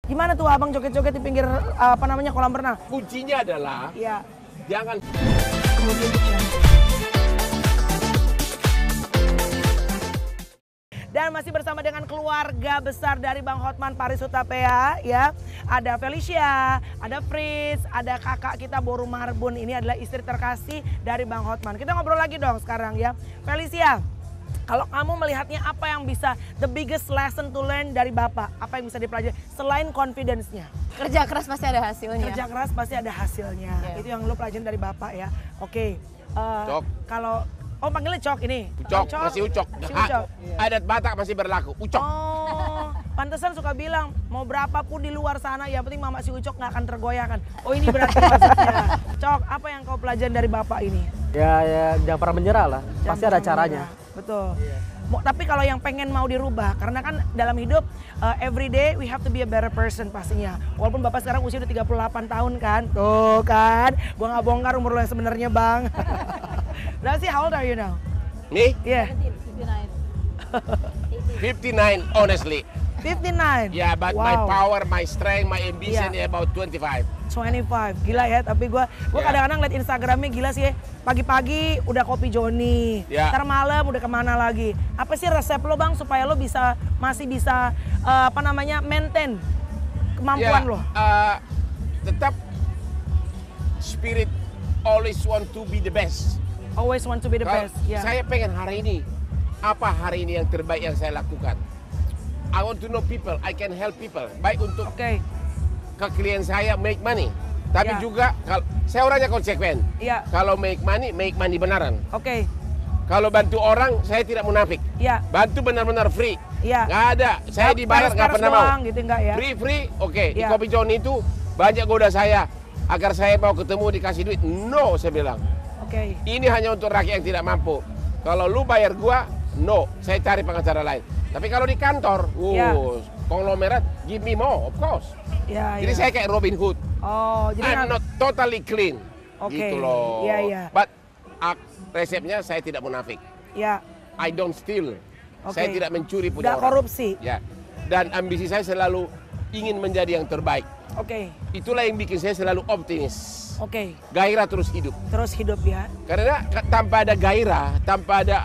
Gimana tuh abang joget-joget di pinggir apa namanya kolam renang? Kuncinya adalah Iya. jangan Dan masih bersama dengan keluarga besar dari Bang Hotman Paris Hutapea ya. Ada Felicia, ada Fritz, ada kakak kita Boru Marbun. Ini adalah istri terkasih dari Bang Hotman. Kita ngobrol lagi dong sekarang ya. Felicia, kalau kamu melihatnya apa yang bisa the biggest lesson to learn dari Bapak? Apa yang bisa dipelajari selain confidence-nya? Kerja keras pasti ada hasilnya. Kerja keras pasti ada hasilnya. Yeah. Itu yang lo pelajarin dari Bapak ya. Oke. Cok. Kalau panggilnya Cok ini. Ucok, masih ucok. Masih ucok. Adat Batak masih berlaku. Ucok. Oh, pantesan suka bilang mau berapapun di luar sana yang penting mama si Ucok nggak akan tergoyahkan. Oh ini berarti maksudnya. Cok, apa yang kau pelajarin dari Bapak ini? Ya jangan pernah menyerah lah. Pasti ada Jangan caranya. menyerah. Betul. Tapi kalau yang pengen mau dirubah, karena kan dalam hidup every day we have to be a better person pastinya. Walaupun Bapak sekarang usia udah 38 tahun kan. Tuh kan, gua nggak bongkar umur lo yang sebenarnya Bang. Berarti how old are you now? Me? Yeah. 59, honestly. 59. Yeah, but Wow. my power, my strength, my ambition Yeah. is about 25. 25, gila ya. Tapi gue Yeah. kadang-kadang liat Instagramnya gila sih ya. Pagi-pagi udah kopi Joni, Yeah. ntar malam udah kemana lagi. Apa sih resep lo Bang supaya lo masih bisa maintain kemampuan lo? Tetap spirit always want to be the best. Always want to be the Kalau best. Yeah. Saya pengen hari ini, apa hari ini yang terbaik yang saya lakukan? I want to know people, I can help people. Baik untuk Oke. ke klien saya make money. Tapi Ya. juga kalau saya orangnya konsekuen. Iya. Kalau make money benaran. Oke. Kalau bantu orang, saya tidak munafik. Iya. Bantu benar-benar free. Iya. Nggak ada, saya dibayar nggak pernah mau. doang, gitu enggak ya? Free, oke. Di Iya. Kopi John itu banyak goda saya agar saya mau ketemu dikasih duit. No, saya bilang. Oke. Ini hanya untuk rakyat yang tidak mampu. Kalau lu bayar gua, no, saya cari pengacara lain. Tapi kalau di kantor, Ya. konglomerat, give me more, of course. Ya, Jadi ya. saya kayak Robin Hood. Oh, jadi I'm not totally clean. Oke. Gitu loh. Iya, iya. But resepnya saya tidak munafik. ya. I don't steal. Oke. Saya tidak mencuri punya Nggak orang. korupsi. Ya. Dan ambisi saya selalu ingin menjadi yang terbaik. Oke. Itulah yang bikin saya selalu optimis. Oke. Gairah terus hidup. Terus hidup ya. Karena tanpa ada gairah, tanpa ada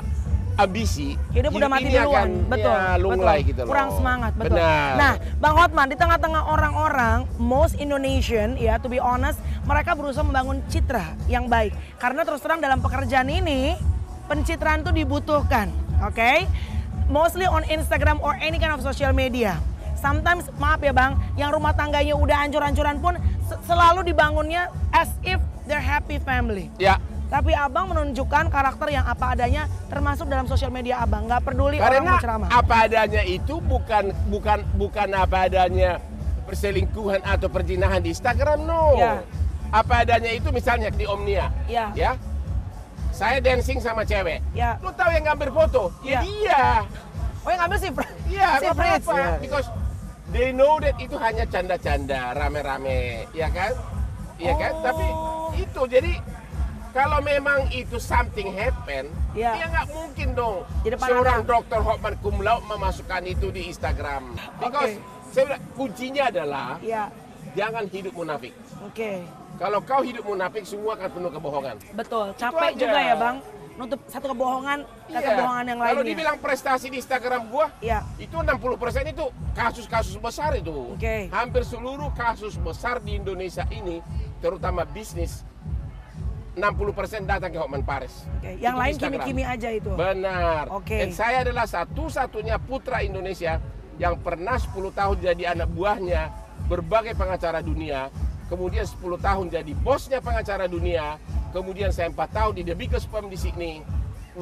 ambisi, Hidup udah mati ini duluan, akan betul, ya, lunglai betul. gitu loh. Kurang semangat, betul. Benar. Nah, Bang Hotman, di tengah-tengah orang-orang, most Indonesian, ya, to be honest, mereka berusaha membangun citra yang baik. Karena terus terang dalam pekerjaan ini, pencitraan itu dibutuhkan, oke? Mostly on Instagram or any kind of social media. Sometimes, maaf ya Bang, yang rumah tangganya udah hancur-hancuran pun selalu dibangunnya as if they're happy family. Ya, Tapi abang menunjukkan karakter yang apa adanya termasuk dalam sosial media abang. Nggak peduli orang karena mau ceramah. apa adanya itu bukan apa adanya perselingkuhan atau perzinahan di Instagram, no. Ya. Apa adanya itu misalnya di Omnia, Ya. ya. Saya dancing sama cewek. Ya. Lu tahu yang ngambil foto? Ya. Ya dia. Oh yang ngambil sih Iya, si nggak Fritz. apa-apa. Ya. Because they know that itu hanya canda-canda, rame-rame, ya kan? Iya kan? Oh. Tapi itu jadi kalau memang itu something happen, Ya. ya nggak mungkin dong Di depan seorang anak. dokter Hotman cum laude memasukkan itu di Instagram. Because saya bilang kuncinya adalah Ya, jangan hidup munafik. oke. Kalau kau hidup munafik, semua akan penuh kebohongan. Betul, capek aja. juga ya bang. Nutup satu kebohongan ke Iya. kebohongan yang Kalau lainnya. dibilang prestasi di Instagram gua, Iya. itu 60% itu kasus-kasus besar itu. Oke. Hampir seluruh kasus besar di Indonesia ini, terutama bisnis, 60% datang ke Hotman Paris. Oke, yang Itu di lain Instagram. kimi-kimi aja itu. Benar. Oke. Dan saya adalah satu-satunya putra Indonesia yang pernah 10 tahun jadi anak buahnya berbagai pengacara dunia. Kemudian 10 tahun jadi bosnya pengacara dunia. Kemudian saya 4 tahun di the biggest firm di Sydney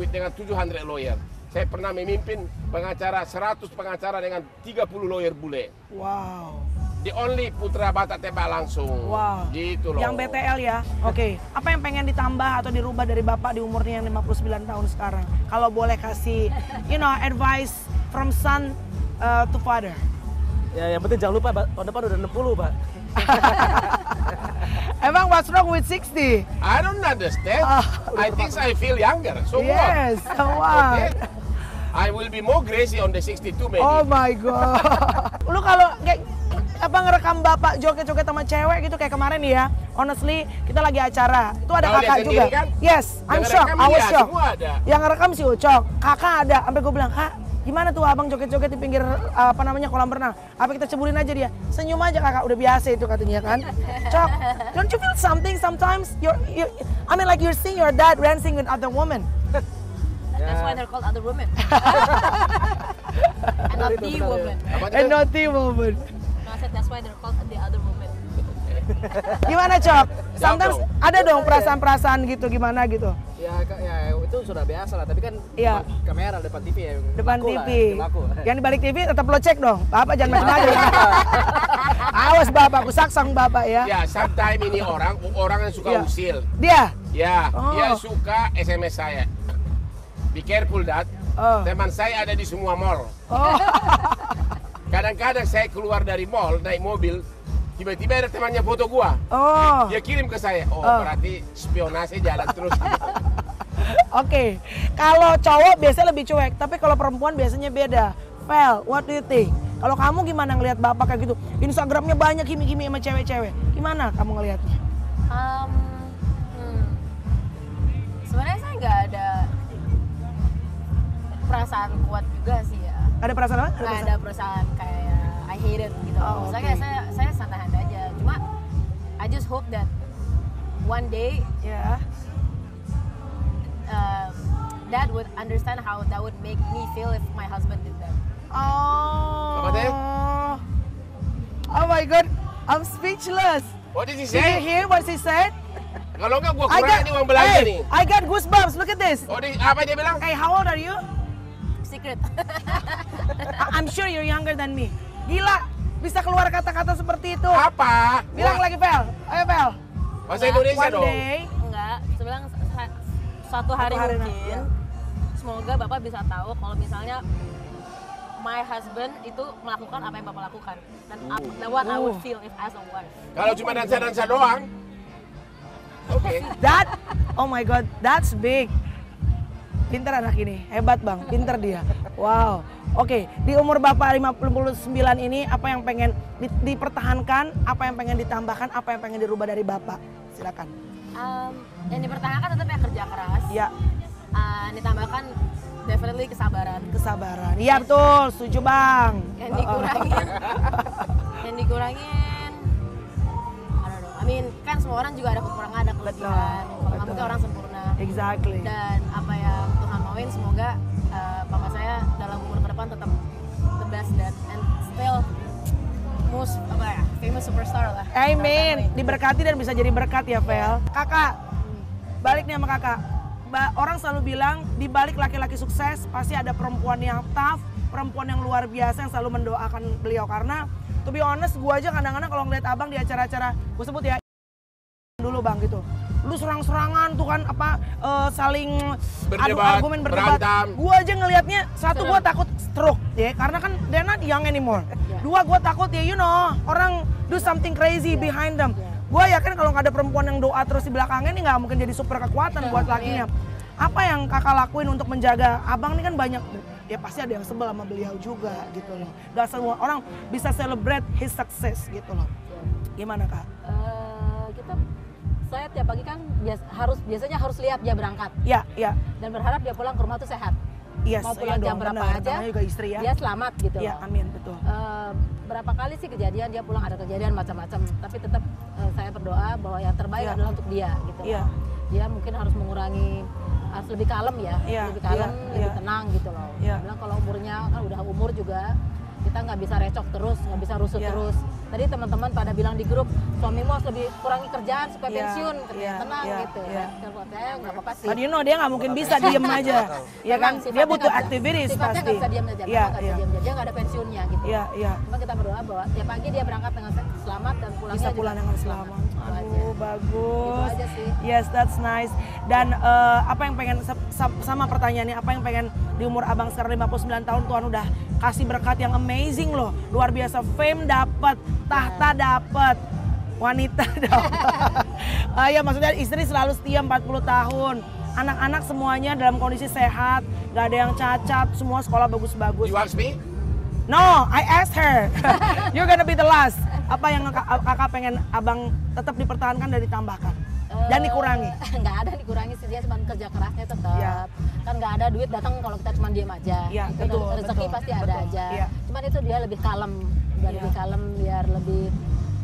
dengan 700 lawyer. Saya pernah memimpin pengacara 100 pengacara dengan 30 lawyer bule. Wow. The only putra Batak tembak langsung. Wow. Gitu loh. Yang BTL ya. Oke. Apa yang pengen ditambah atau dirubah dari Bapak di umurnya yang 59 tahun sekarang? Kalau boleh kasih, advice from son to father. Ya yang penting jangan lupa tahun depan udah 60 Pak. Emang what's wrong with 60? I don't understand. I think I feel younger. So Yes, what? so what? Okay. I will be more crazy on the 62 maybe. Oh my god. Lu kalau kayak apa ngerekam bapak joget-joget sama cewek gitu kayak kemarin ya? Honestly, kita lagi acara. Itu ada Kau lihat kakak sendiri juga. kan? Yes, I'm Yang shocked. ngerekam I was dia, shocked. semua ada. Yang ngerekam si Ucok, kakak ada. Sampai gue bilang, "Kak, gimana tuh abang joget-joget di pinggir apa namanya kolam renang? Apa kita ceburin aja dia? Senyum aja kakak, udah biasa itu katanya kan." Cok, don't you feel something sometimes? I mean like you're seeing your dad dancing with other women. That's why they're called other women. And not the woman. Apa And itu? not the woman. No, I said that's why they're called the other women. Gimana Cok? Sometimes dong. ada dong perasaan-perasaan gitu gimana gitu. Ya, ya itu sudah biasa lah, tapi kan Iya. depan kamera, depan TV ya. Depan laku lah, TV. yang laku. Yang di balik TV tetap lo cek dong. Bapak jangan macam-macam. Awas bapak, aku saksang bapak ya. Ya, sometime ini orang yang suka Iya. usil. Dia. Ya, Oh. dia suka SMS saya. Be careful that. Oh. Teman saya ada di semua mall. Oh. Kadang-kadang saya keluar dari mall naik mobil, tiba-tiba ada temannya foto gua. Oh. Dia kirim ke saya. Oh, Oh. berarti spionase jalan terus. Oke. Kalau cowok biasanya lebih cuek, tapi kalau perempuan biasanya beda. Vel, what do you think? Kalau kamu gimana ngelihat bapak kayak gitu? Instagramnya banyak kimi-kimi sama cewek-cewek. Gimana kamu ngelihatnya? Sebenarnya saya nggak ada perasaan kuat juga sih ya. Ada perasaan apa? Nggak ada perasaan kayak I hate it gitu. Oh, Maksudnya oke. kayak saya santai-santai aja. Cuma I just hope that one day Ya. Dad would understand how that would make me feel if my husband did that. Oh. Apa teh? Oh my god, I'm speechless. What did he Did you say? hear what she said? Kalau enggak gua kurang ini uang belanja hey, nih. I got goosebumps. Look at this. Oh, apa dia bilang? Hey, how old are you? Secret. I'm sure you're younger than me. Gila, bisa keluar kata-kata seperti itu. Apa? Bilang lagi, Vel. Ayo, Vel. Bahasa Indonesia One dong. day. Enggak, sebilang suatu hari hari mungkin nanti, ya. semoga Bapak bisa tahu kalau misalnya my husband itu melakukan apa yang Bapak lakukan dan what I would feel if as a wife. Kalau cuma dansa-dansa doang. Oke. That, oh my god, that's big. Pinter anak ini, hebat bang, pinter dia. Wow, oke. Di umur Bapak 59 ini, apa yang pengen dipertahankan, apa yang pengen ditambahkan, apa yang pengen dirubah dari Bapak? Silakan. Yang dipertahankan tetap ya kerja keras. Ya, Ditambahkan definitely kesabaran. kesabaran. Iya betul, setuju bang. Yang dikurangin, yang dikurangin, I don't know. I mean, kan semua orang juga ada kekurangan, ada kelebihan. Kalau nggak betul. mungkin orang sempurna. Exactly. Dan apa yang Tuhan mauin semoga papa saya dalam umur ke depan tetap the best dan and still most famous superstar lah. Amin. Diberkati dan bisa jadi berkat ya, Vel. Kakak, balik nih sama kakak. Orang selalu bilang di balik laki-laki sukses pasti ada perempuan yang tough, perempuan yang luar biasa yang selalu mendoakan beliau. Karena to be honest, gue aja kadang-kadang kalau ngeliat abang di acara-acara, gue sebut ya dulu bang gitu. Lu serang-serangan tuh kan saling adu Berdebat, argumen berdebat. berantem. Gue aja ngelihatnya satu gue takut stroke ya karena kan they're not young anymore. Dua gue takut ya orang do something crazy behind them. Gue yakin kalau nggak ada perempuan yang doa terus di belakangnya ini nggak mungkin jadi super kekuatan buat lakinya. Apa yang kakak lakuin untuk menjaga abang ini kan banyak ya pasti ada yang sebel sama beliau juga gitu loh. Gak semua orang bisa celebrate his success gitu loh. Gimana kak? Saya tiap pagi kan biasanya harus lihat dia berangkat Ya, ya. dan berharap dia pulang ke rumah tuh sehat. Yes, Mau iya pulang jam dong, berapa benar. aja, Namanya juga istri ya. dia selamat gitu. Iya, loh. amin, betul. Berapa kali sih kejadian dia pulang ada kejadian macam-macam, tapi tetap saya berdoa bahwa yang terbaik Iya. adalah untuk dia gitu. Iya. Dia mungkin harus mengurangi, harus lebih kalem ya, Iya, lebih kalem, iya, lebih iya. tenang gitu loh. Iya. Dia bilang kalau umurnya kan udah umur juga, kita nggak bisa recok terus, nggak bisa rusut Iya. terus. Tadi teman-teman pada bilang di grup, suamimu harus lebih kurangi kerjaan supaya Iya, pensiun, iya, tenang iya, gitu. iya. Kalau saya nggak apa-apa sih. But you know dia nggak mungkin bisa diem aja, ya kan? Memang Dia butuh sifatnya nggak bisa- aktivitas sifatnya pasti. nggak bisa diam aja, Iya, nggak iya, bisa diam aja. Dia nggak ada pensiunnya gitu. iya, iya. Cuma kita berdoa bahwa tiap pagi dia berangkat dengan selamat dan pulangnya Bisa juga pulang dengan selamat. Itu aja. Aduh, bagus. Itu aja sih. Yes, that's nice. Dan apa yang pengen sama pertanyaannya, apa yang pengen di umur abang sekarang 59 tahun Tuhan udah kasih berkat yang amazing loh, luar biasa. Fame dapat, tahta dapat, wanita dapat. Ya maksudnya istri selalu setia 40 tahun. Anak-anak semuanya dalam kondisi sehat, gak ada yang cacat, semua sekolah bagus-bagus. You ask me? No, I asked her. You're gonna be the last. Apa yang kakak pengen abang tetap dipertahankan dan ditambahkan? Dan dikurangi? Nggak ada dikurangi sih, dia cuma kerja kerasnya tetap. Iya. Kan nggak ada duit datang kalau kita cuma diem aja. Iya, Itu betul, rezeki betul, pasti ada betul. aja. Iya. Cuman itu dia lebih kalem, biar Iya. lebih kalem, biar lebih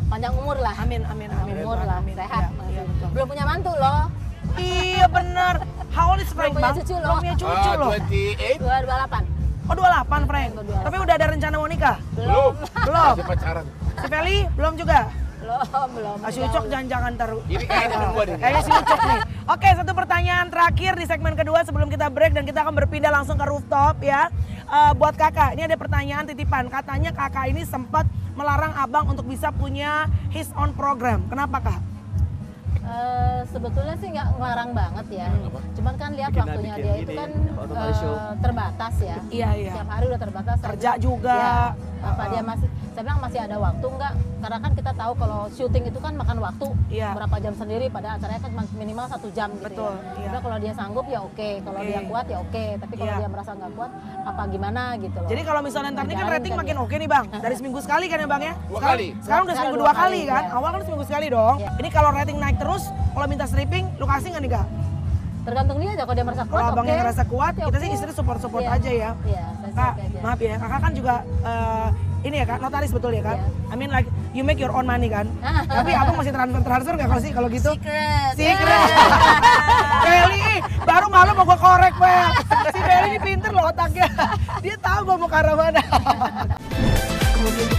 panjang umur lah. Amin, amin, amin. Umur lah, Amin. sehat. Iya, iya, betul. Belum punya mantu loh. Iya bener. How old is Frank, Belum punya Bang? cucu loh. Belum punya cucu loh. 28? 228. Oh 28 Frank. 28. Tapi udah ada rencana mau nikah? Belum. Belum. Masih pacaran. Si Feli belum juga? Belum. Si Ucok jangan-jangan taruh. Ini kayaknya duluan ini. Kayaknya si Ucok nih. Oke, satu pertanyaan terakhir di segmen kedua sebelum kita break dan kita akan berpindah langsung ke rooftop ya. Buat kakak, ini ada pertanyaan titipan. Katanya kakak ini sempat melarang abang untuk bisa punya his own program. Kenapa kak? Sebetulnya sih nggak ngelarang banget ya. Cuman kan lihat Bikin waktunya bikin dia ini, itu kan auto show. terbatas ya. Iya, iya. Setiap hari udah terbatas. Kerja Saya- juga. Ya, apa dia masih? Saya bilang masih ada waktu nggak? Karena kan kita tahu kalau syuting itu kan makan waktu Iya. berapa jam sendiri. Pada acaranya kan minimal 1 jam gitu. Betul, Ya. iya. Udah kalau dia sanggup ya oke. Kalau Oke. dia kuat ya oke. Tapi kalau Iya. dia merasa nggak kuat, apa gimana gitu loh. Jadi kalau misalnya ntar ini kan Jangan rating kan makin ya. oke nih bang. Dari seminggu sekali kan ya bang ya? Dua Sekarang- kali. Sekarang udah Sekarang seminggu 2 dua kali kali, kan? ya. Awal kan seminggu sekali dong. Ya. Ini kalau rating naik terus, kalau minta stripping, lu kasih nggak nih kak? Tergantung dia aja kalau dia merasa kuat. Kalau abang oke. yang ngerasa kuat, Ya kita oke. sih istri support-support Iya. aja ya. Iya, saya Kak, support aja. maaf ya, kakak kan juga ini ya kak, notaris betul ya kan? Iya. I mean like you make your own money kan? Tapi abang masih transfer nggak kalau sih kalau gitu? Secret. Secret. Feli, baru malam mau gue korek Fel. Si Feli ini pinter loh otaknya. Dia tahu gue mau ke arah mana. Kemudian